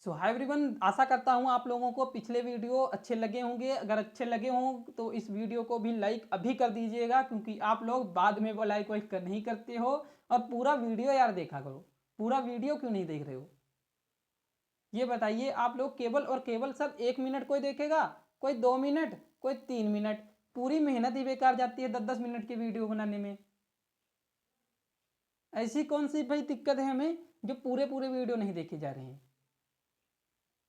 सो hi everyone, आशा करता हूँ आप लोगों को पिछले वीडियो अच्छे लगे होंगे। अगर अच्छे लगे हों तो इस वीडियो को भी लाइक अभी कर दीजिएगा, क्योंकि आप लोग बाद में वो लाइक वाइक नहीं करते हो। और पूरा वीडियो यार देखा करो। पूरा वीडियो क्यों नहीं देख रहे हो ये बताइए आप लोग। केवल और केवल सर 1 मिनट कोई देखेगा, कोई 2 मिनट, कोई 3 मिनट। पूरी मेहनत ही बेकार जाती है 10-10 मिनट की वीडियो बनाने में। ऐसी कौन सी भाई दिक्कत है हमें जो पूरे पूरे वीडियो नहीं देखे जा रहे हैं?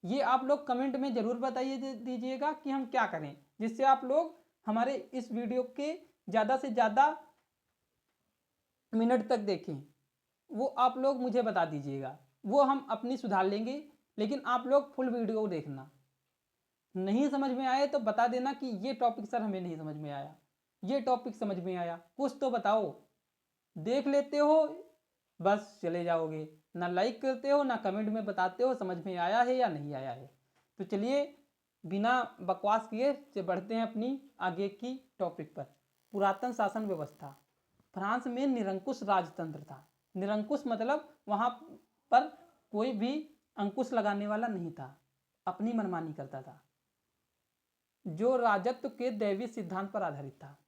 ये आप लोग कमेंट में ज़रूर बताइए दीजिएगा कि हम क्या करें जिससे आप लोग हमारे इस वीडियो के ज़्यादा से ज़्यादा मिनट तक देखें। वो आप लोग मुझे बता दीजिएगा, वो हम अपनी सुधार लेंगे। लेकिन आप लोग फुल वीडियो देखना। नहीं समझ में आए तो बता देना कि ये टॉपिक सर हमें नहीं समझ में आया, ये टॉपिक समझ में आया, कुछ तो बताओ। देख लेते हो बस चले जाओगे, ना लाइक करते हो ना कमेंट में बताते हो समझ में आया है या नहीं आया है। तो चलिए बिना बकवास किए से बढ़ते हैं अपनी आगे की टॉपिक पर। पुरातन शासन व्यवस्था। फ्रांस में निरंकुश राजतंत्र था। निरंकुश मतलब वहाँ पर कोई भी अंकुश लगाने वाला नहीं था, अपनी मनमानी करता था, जो राजत्व के दैवी सिद्धांत पर आधारित था।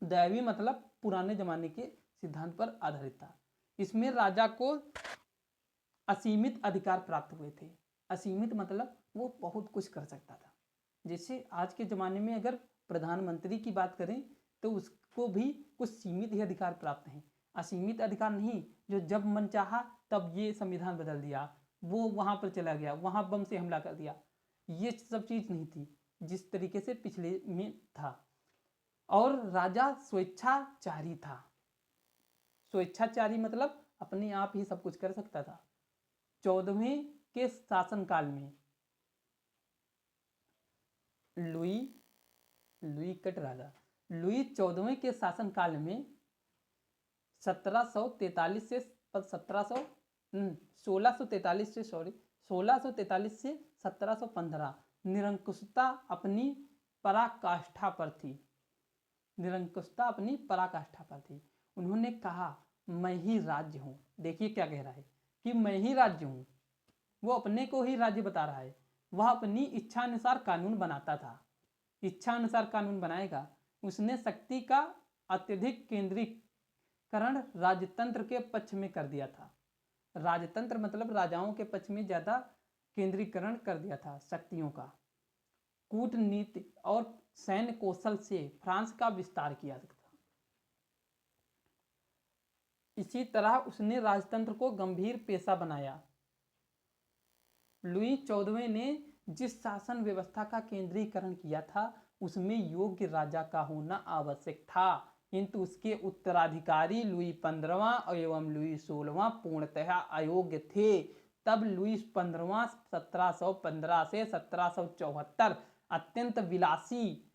दैवी मतलब पुराने जमाने के सिद्धांत पर आधारित था। इसमें राजा को असीमित अधिकार प्राप्त हुए थे। असीमित मतलब वो बहुत कुछ कर सकता था। जैसे आज के ज़माने में अगर प्रधानमंत्री की बात करें तो उसको भी कुछ सीमित ही अधिकार प्राप्त हैं। असीमित अधिकार नहीं, जो जब मन चाहा तब ये संविधान बदल दिया, वो वहाँ पर चला गया, वहाँ बम से हमला कर दिया, ये सब चीज़ नहीं थी जिस तरीके से पिछले में था। और राजा स्वेच्छाचारी था। स्वेच्छाचारी मतलब अपने आप ही सब कुछ कर सकता था। 14वें के शासनकाल में लुई लुई कट राजा लुई 14वें के शासनकाल में 1743 से 1643 से 1715 निरंकुशता अपनी पराकाष्ठा पर थी। निरंकुशता अपनी पराकाष्ठा पर थी। उन्होंने कहा मैं ही राज्य हूँ। देखिए क्या कह रहा है कि मैं ही राज्य हूँ। वो अपने को ही राज्य बता रहा है। वह अपनी इच्छा अनुसार कानून बनाता था। इच्छा अनुसार कानून बनाएगा। उसने शक्ति का अत्यधिक केंद्रीकरण राजतंत्र के पक्ष में कर दिया था। राजतंत्र मतलब राजाओं के पक्ष में ज़्यादा केंद्रीकरण कर दिया था शक्तियों का। कूटनीति और सैन्य कौशल से फ्रांस का विस्तार किया था। इसी तरह उसने राजतंत्र को गंभीर पेशा बनाया। लुई 14वें ने जिस शासन व्यवस्था का केंद्रीकरण किया था उसमें योग्य राजा का होना आवश्यक था, किंतु उसके उत्तराधिकारी लुई 15वां एवं लुई 16वां पूर्णतः अयोग्य थे। तब लुई 15वां 1715 से 1774 अत्यंत विलासी,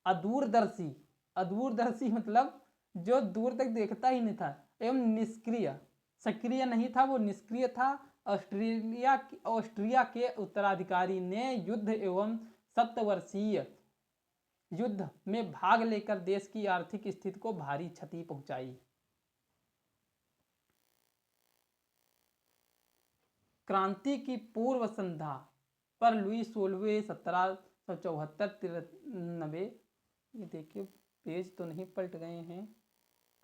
अदूरदर्शी, अदूरदर्शी मतलब जो दूर तक देखता ही नहीं था, एवं निष्क्रिय, सक्रिय नहीं था, वो निष्क्रिय था। ऑस्ट्रिया के उत्तराधिकारी ने युद्ध एवं सप्तवर्षीय युद्ध में भाग लेकर देश की आर्थिक स्थिति को भारी क्षति पहुंचाई। क्रांति की पूर्व संध्या पर लुई 16वें 1774-93, ये देखिए पेज तो नहीं पलट गए हैं,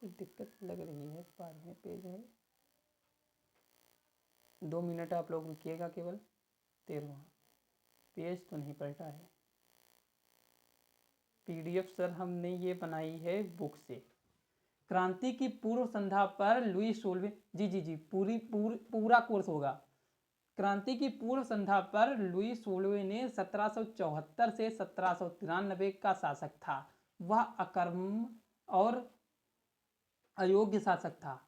कुछ दिक्कत लग रही है। 12वें पेज है, 2 मिनट आप लोग रुकिएगा। केवल 13वां पेज तो नहीं पलटा है। पीडीएफ सर हमने ये बनाई है बुक से। क्रांति की पूर्व संध्या पर लुई 16वें, जी पूरा कोर्स होगा। क्रांति की पूर्व संध्या पर लुई 16वें ने 1774 से 1793 का शासक था। वह अकर्म और अयोग्य शासक था।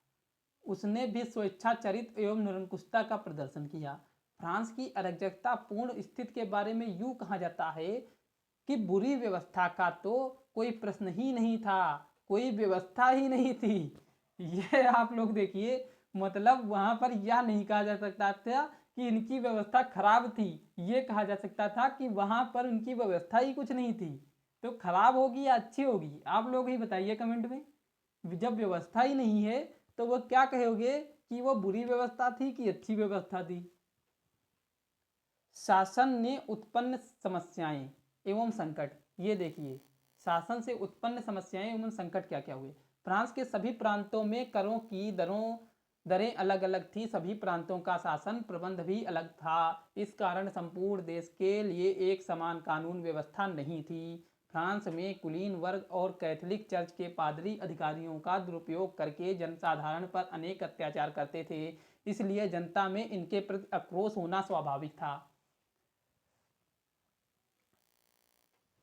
उसने भी स्वेच्छाचारित एवं निरंकुशता का प्रदर्शन किया। फ्रांस की अराजकता पूर्ण स्थिति के बारे में यूं कहा जाता है कि बुरी व्यवस्था का तो कोई प्रश्न ही नहीं था, कोई व्यवस्था ही नहीं थी। ये आप लोग देखिए, मतलब वहां पर यह नहीं कहा जा सकता था कि इनकी व्यवस्था खराब थी, ये कहा जा सकता था कि वहां पर उनकी व्यवस्था ही कुछ नहीं थी। तो खराब होगी या अच्छी होगी, आप लोग ही बताइए कमेंट में। जब व्यवस्था ही नहीं है तो वो क्या कहोगे कि वो बुरी व्यवस्था थी कि अच्छी व्यवस्था थी? शासन ने उत्पन्न समस्याएं एवं संकट। ये देखिए, शासन से उत्पन्न समस्याएं एवं संकट क्या क्या हुए। फ्रांस के सभी प्रांतों में करों की दरें अलग अलग थी। सभी प्रांतों का शासन प्रबंध भी अलग था। इस कारण संपूर्ण देश के लिए एक समान कानून व्यवस्था नहीं थी। फ्रांस में कुलीन वर्ग और कैथोलिक चर्च के पादरी अधिकारियों का दुरुपयोग करके जनसाधारण पर अनेक अत्याचार करते थे। इसलिए जनता में इनके प्रति आक्रोश होना स्वाभाविक था।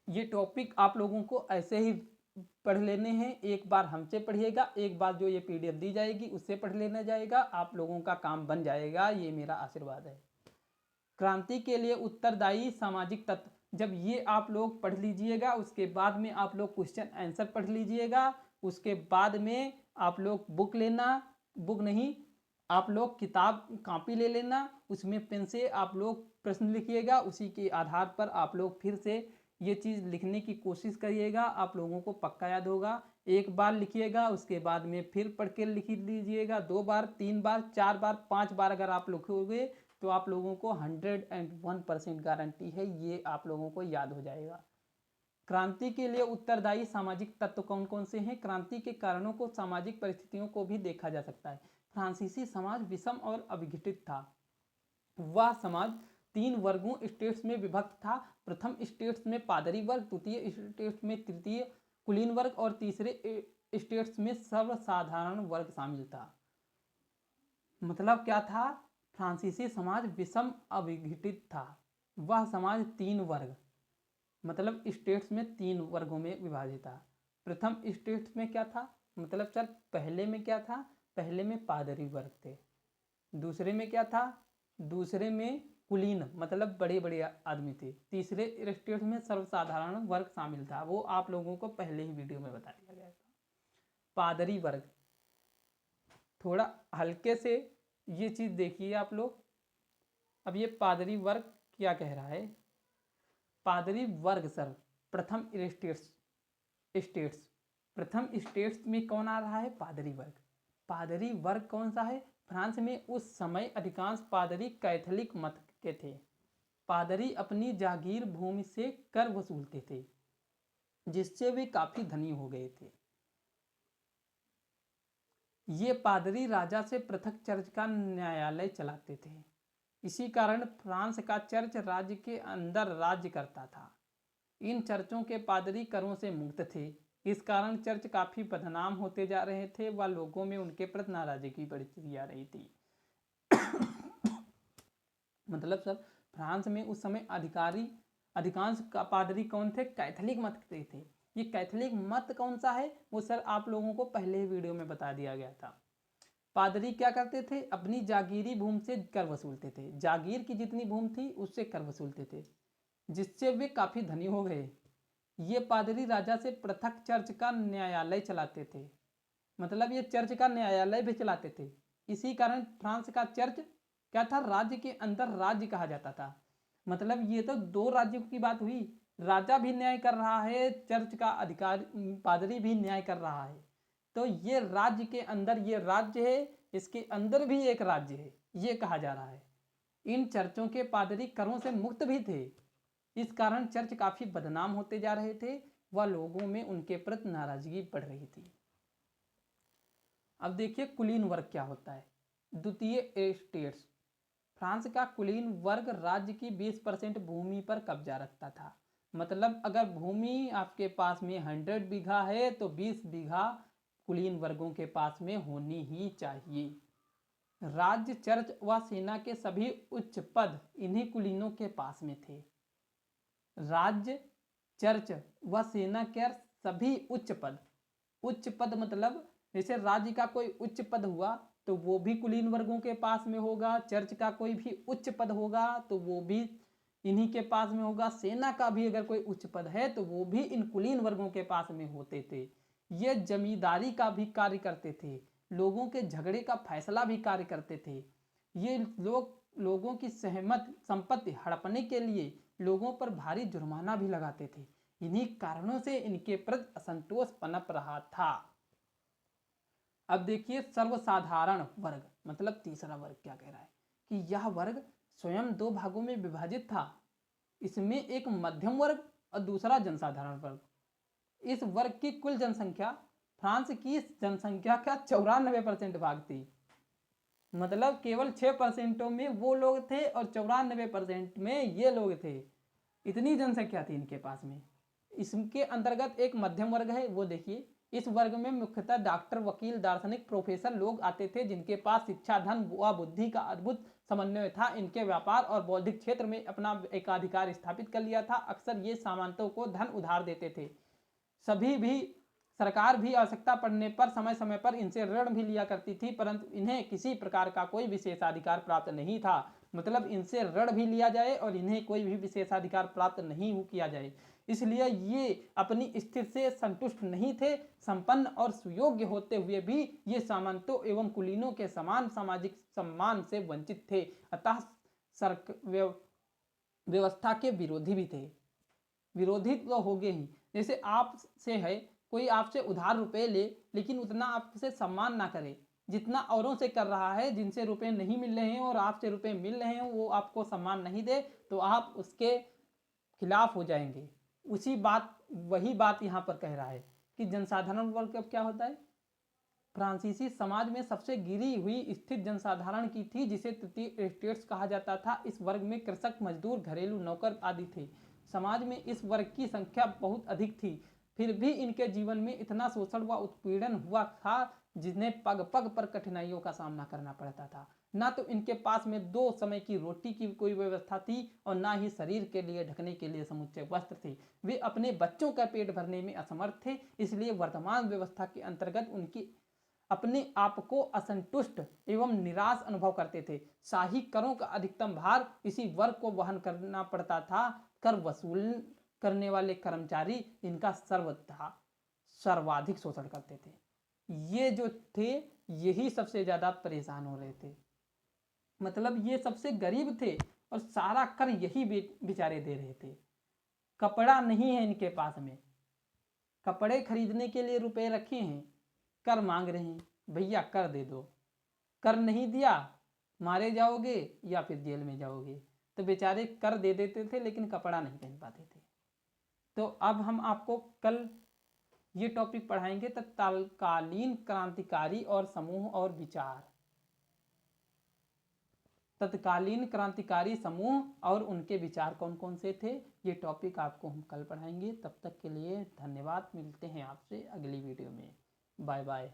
ये टॉपिक आप लोगों को ऐसे ही पढ़ लेने हैं। एक बार हमसे पढ़िएगा, एक बार जो ये पीडीएफ दी जाएगी उससे पढ़ लेना जाएगा। आप लोगों का काम बन जाएगा, ये मेरा आशीर्वाद है। क्रांति के लिए उत्तरदायी सामाजिक तत्व, जब ये आप लोग पढ़ लीजिएगा उसके बाद में आप लोग क्वेश्चन आंसर पढ़ लीजिएगा। उसके बाद में आप लोग बुक लेना, बुक नहीं, आप लोग किताब कॉपी ले लेना, उसमें पेन से आप लोग प्रश्न लिखिएगा। उसी के आधार पर आप लोग फिर से ये चीज़ लिखने की कोशिश करिएगा। आप लोगों को पक्का याद होगा। एक बार लिखिएगा, उसके बाद में फिर पढ़ के लिख लीजिएगा। 2 बार, 3 बार, 4 बार, 5 बार अगर आप लिखोगे तो आप लोगों को 101% गारंटी है ये आप लोगों को याद हो जाएगा। क्रांति के लिए उत्तरदायी सामाजिक तत्व कौन कौन से हैं। क्रांति के कारणों को सामाजिक परिस्थितियों को भी देखा जा सकता है। फ्रांसीसी समाज विषम और अविघटित था। वह समाज 3 वर्गों स्टेट्स में विभक्त था। प्रथम स्टेट्स में पादरी वर्ग, द्वितीय स्टेट्स में तृतीय कुलीन वर्ग और तीसरे स्टेट्स में सर्वसाधारण वर्ग शामिल था। मतलब क्या था, फ्रांसीसी समाज विषम अविघटित था। वह समाज 3 वर्ग, मतलब स्टेट्स में 3 वर्गों में विभाजित था। प्रथम स्टेट्स में क्या था, मतलब सर पहले में क्या था, पहले में पादरी वर्ग थे। दूसरे में क्या था, दूसरे में कुलीन मतलब बड़े बड़े आदमी थे। तीसरे स्टेट्स में सर्वसाधारण वर्ग शामिल था। वो आप लोगों को पहले ही वीडियो में बता दिया गया था। पादरी वर्ग, थोड़ा हल्के से ये चीज़ देखिए आप लोग। अब ये पादरी वर्ग क्या कह रहा है। पादरी वर्ग सर प्रथम स्टेट्स प्रथम स्टेट्स में कौन आ रहा है, पादरी वर्ग। पादरी वर्ग कौन सा है, फ्रांस में उस समय अधिकांश पादरी कैथोलिक मत के थे। पादरी अपनी जागीर भूमि से कर वसूलते थे, जिससे वे काफी धनी हो गए थे। ये पादरी राजा से पृथक चर्च का न्यायालय चलाते थे। इसी कारण फ्रांस का चर्च राज्य के अंदर राज्य करता था। इन चर्चों के पादरी करों से मुक्त थे। इस कारण चर्च काफी बदनाम होते जा रहे थे व लोगों में उनके प्रति नाराजगी बढ़ती जा रही थी। मतलब सर फ्रांस में उस समय अधिकांश पादरी कौन थे, कैथोलिक मत के थे। ये कैथोलिक मत कौन सा है वो सर आप लोगों को पहले ही वीडियो में बता दिया गया था। पादरी क्या करते थे, अपनी जागीरी भूमि से कर वसूलते थे। जागीर की जितनी भूमि थी उससे कर वसूलते थे, जिससे वे काफी धनी हो गए। ये पादरी राजा से पृथक चर्च का न्यायालय चलाते थे, मतलब ये चर्च का न्यायालय भी चलाते थे। इसी कारण फ्रांस का चर्च क्या था, राज्य के अंदर राज्य कहा जाता था। मतलब ये तो 2 राज्यों की बात हुई, राजा भी न्याय कर रहा है, चर्च का अधिकारी पादरी भी न्याय कर रहा है। तो ये राज्य के अंदर ये राज्य है, इसके अंदर भी एक राज्य है, ये कहा जा रहा है। इन चर्चों के पादरी करों से मुक्त भी थे। इस कारण चर्च काफी बदनाम होते जा रहे थे व लोगों में उनके प्रति नाराजगी बढ़ रही थी। अब देखिए कुलीन वर्ग क्या होता है। द्वितीय स्टेट्स, फ्रांस का कुलीन वर्ग राज्य की 20% भूमि पर कब्जा रखता था। मतलब अगर भूमि आपके पास में 100 बीघा है तो 20 बीघा कुलीन वर्गों के पास में होनी ही चाहिए। राज्य, चर्च व सेना के सभी उच्च पद इन्हीं कुलीनों के पास में थे। राज्य, चर्च व सेना के सभी उच्च पद मतलब जैसे राज्य का कोई उच्च पद हुआ तो वो भी कुलीन वर्गों के पास में होगा। चर्च का कोई भी उच्च पद होगा तो वो भी इन्हीं के पास में होगा। सेना का भी अगर कोई उच्च पद है तो वो भी इन कुलीन वर्गों के पास में होते थे। ये जमींदारी का भी कार्य करते थे, लोगों के झगड़े का फैसला भी कार्य करते थे। ये लोग लोगों की सहमत संपत्ति हड़पने के लिए लोगों पर भारी जुर्माना भी लगाते थे। इन्हीं कारणों से इनके प्रति असंतोष पनप रहा था। अब देखिए सर्वसाधारण वर्ग, मतलब तीसरा वर्ग क्या कह रहा है कि यह वर्ग स्वयं दो भागों में विभाजित था। इसमें एक मध्यम वर्ग और दूसरा जनसाधारण वर्ग। इस वर्ग की कुल जनसंख्या फ्रांस की जनसंख्या का 94% भाग थी। मतलब केवल 6% में वो लोग थे और 94% में ये लोग थे। इतनी जनसंख्या थी इनके पास में। इसके अंतर्गत एक मध्यम वर्ग है, वो देखिए। इस वर्ग में मुख्यतः डॉक्टर, वकील, दार्शनिक, प्रोफेसर लोग आते थे जिनके पास शिक्षा, धन व बुद्धि का अद्भुत समन्वय था। इनके व्यापार और बौद्धिक क्षेत्र में अपना एकाधिकार स्थापित कर लिया था। अक्सर ये सामंतों को धन उधार देते थे। सभी भी सरकार भी आवश्यकता पड़ने पर समय समय पर इनसे ऋण भी लिया करती थी, परंतु इन्हें किसी प्रकार का कोई विशेषाधिकार प्राप्त नहीं था। मतलब इनसे ऋण भी लिया जाए और इन्हें कोई भी विशेषाधिकार प्राप्त नहीं किया जाए। इसलिए ये अपनी स्थिति से संतुष्ट नहीं थे। संपन्न और सुयोग्य होते हुए भी ये सामंतों एवं कुलीनों के समान सामाजिक सम्मान से वंचित थे। अतः व्यवस्था के विरोधी भी थे। विरोधी तो हो गए ही। जैसे आपसे है, कोई आपसे उधार रुपए ले, लेकिन उतना आपसे सम्मान ना करे जितना औरों से कर रहा है। जिनसे रुपए नहीं मिल रहे हैं और आपसे रुपए मिल रहे हैं, वो आपको सम्मान नहीं दे तो आप उसके खिलाफ हो जाएंगे। वही बात यहाँ पर कह रहा है कि जनसाधारण वर्ग अब क्या होता है। फ्रांसीसी समाज में सबसे गिरी हुई स्थिति जनसाधारण की थी, जिसे तृतीय स्टेट्स कहा जाता था। इस वर्ग में कृषक, मजदूर, घरेलू नौकर आदि थे। समाज में इस वर्ग की संख्या बहुत अधिक थी, फिर भी इनके जीवन में इतना शोषण व उत्पीड़न हुआ था जिन्हें पग पग पर कठिनाइयों का सामना करना पड़ता था। ना तो इनके पास में 2 समय की रोटी की कोई व्यवस्था थी और ना ही शरीर के लिए ढकने के लिए समुच्चय वस्त्र थे। वे अपने बच्चों का पेट भरने में असमर्थ थे। इसलिए वर्तमान व्यवस्था के अंतर्गत उनकी अपने आप को असंतुष्ट एवं निराश अनुभव करते थे। शाही करों का अधिकतम भार इसी वर्ग को वहन करना पड़ता था। कर वसूल करने वाले कर्मचारी इनका सर्वाधिक शोषण करते थे। ये जो थे, यही सबसे ज्यादा परेशान हो रहे थे। मतलब ये सबसे गरीब थे और सारा कर यही बेचारे दे रहे थे। कपड़ा नहीं है इनके पास में, कपड़े खरीदने के लिए रुपए रखे हैं, कर मांग रहे हैं, भैया कर दे दो। कर नहीं दिया, मारे जाओगे या फिर जेल में जाओगे। तो बेचारे कर दे देते थे लेकिन कपड़ा नहीं पहन पाते थे। तो अब हम आपको कल ये टॉपिक पढ़ाएंगे, तत्कालीन क्रांतिकारी और समूह और विचार। तत्कालीन क्रांतिकारी समूह और उनके विचार कौन कौन से थे, ये टॉपिक आपको हम कल पढ़ाएंगे। तब तक के लिए धन्यवाद। मिलते हैं आपसे अगली वीडियो में। Bye bye.